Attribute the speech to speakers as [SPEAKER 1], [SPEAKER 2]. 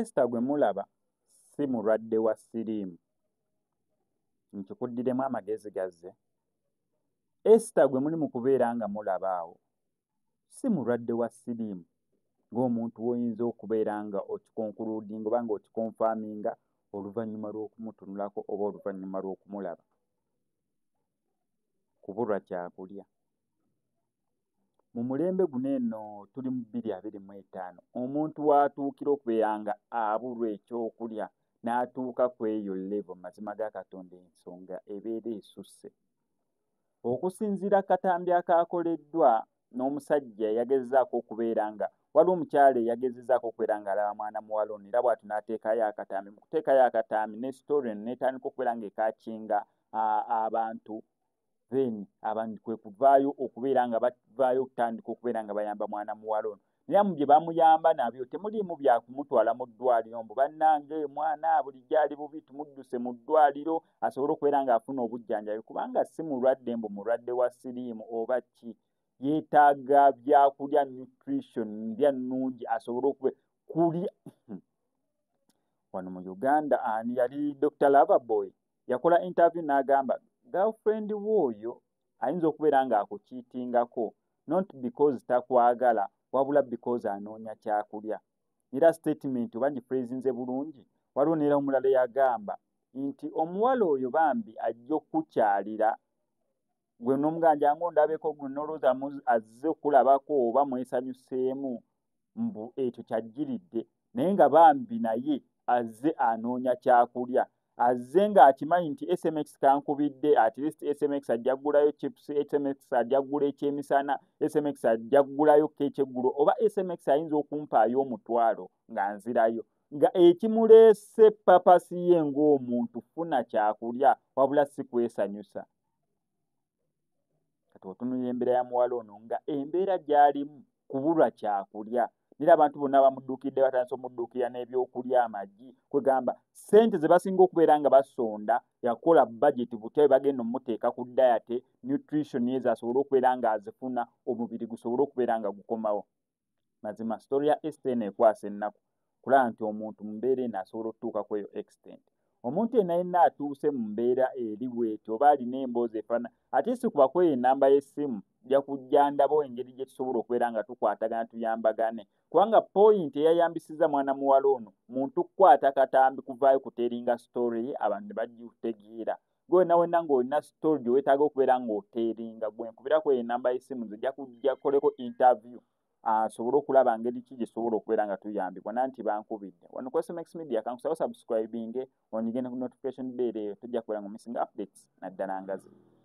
[SPEAKER 1] Esther gwe mulaba si mulwadde wa siriimu nkikuddiremu amagezi gazze. Esther gwe muli mu kubeera nga mulaba awo si mulwadde wa siriimu ng'omuntu woyinza okubeera nga okikonkuluudinga oba nga okikonfaaminga oluvannyuma lw'okumutunulako oba oluvannyuma lw'okumulaba. Kubulwa kyakulya. Mu mulembe guno eno tuli mu 2025 omuntu w'atuukira okubeera nga abulwa ekyokulya n'atuuka ku eyo level mazima ga Katonda ensonga ebeera esusse. Okusinziira katambi akaakoleddwa n'omusajja yagezezzaako okubeera nga waliwo omukyala eyagezezzaako okubeera nga alaba mwana muwala ono era bw'atu n'ateekayo akatambi. Mu kuteekayo akatambi ne story eno n'etandika okubeera ng'ekaakinga abantu then abantu kwe kuvaayo okubeera nga bavaayo okutandika okubeera nga bayamba mwana muwala ono. Naye mu bye bamuyamba nabyo temuliimu bya kumutwala mu ddwaliro mbu bannange mwana bulijjo ali bubi tumudduse mu ddwaliro asobole okubeera ng'afuna obujjanjabi kubanga si mulwadde mbu mulwadde wa siriimu oba ki. Yeetaaga byakulya nutrition ndya nnungi asobole kulya. Wano mu Uganda ani yali Dr. Loverboy yakola interview n'agamba girlfriend w'oyo ayinza okubeera ng'akukiitingako not because takwagala wabula because anoonya kyakulya. Era statement oba ngiphrasinze bulungi waliwo neera omulala yagamba nti omuwala oyo bambi ajja okukukyalira gwe n'omuganja ng'ondabeko gwe n'olowooza azze okulabako oba mwesanyuseemu mbu ekyo kyajjiridde naye nga bambi naye azze anoonya kyakulya. Azze ng'akimanyi nti SMX kankubidde at least SMX ajja kugulayo chips, SMX ajja kugula ekyemisana, SMX ajja kugulayo k'ekyeggulo oba SMX ayinza okumpaayo omutwalo nga nzirayo nga ekimuleese papasi ye ng'omuntu funa kyakulya wabula si kwesanyusa. Kati otunuulira embeera ya muwala ono nga embeera gy'alimu kubulwa kyakulya. Era abantu bonna bamudduukidde batandise omudduukira n'ebyokulya amagi kwegamba ssente ze basinga okubeera nga basonda yakola budget butya bagenda omuteeka ku diet nutrition yezo asobole okubeera ng'azifuna omubiri gusobole okubeera nga gukomawo. Mazima story ya Esther eno ekwasa ennaku kulaba nti omuntu mu mbeera eno asobola okutuuka ku eyo extent. Omuntu yenna atuuse mu mbeera eri bw'etyo oba alina emboozi efaana ate si kubako ennamba y'essimu ja kujja ndabawo engeri gye tusobola okubeera nga tukwatagana tuyambagane kubanga point eyayambisizza mwana muwala ono muntu kukwata katambi kuvaayo kuteeringa story abantu ne bagitegeera. Gwe wenna ng'olina story gye weetaaga okubeera ng'oteeringa gwe nkubirako ennamba y'essimu nze ja kujja kukoleko interview asobole okulaba ngeri ki gyesobola okubeera nga tuyambibwa nanti bankubidde. Wano ku SMX Media kankusaba subscribinge onyige ne ku notification bell eyo tujja kubeera nga missing updates naddala ngazi.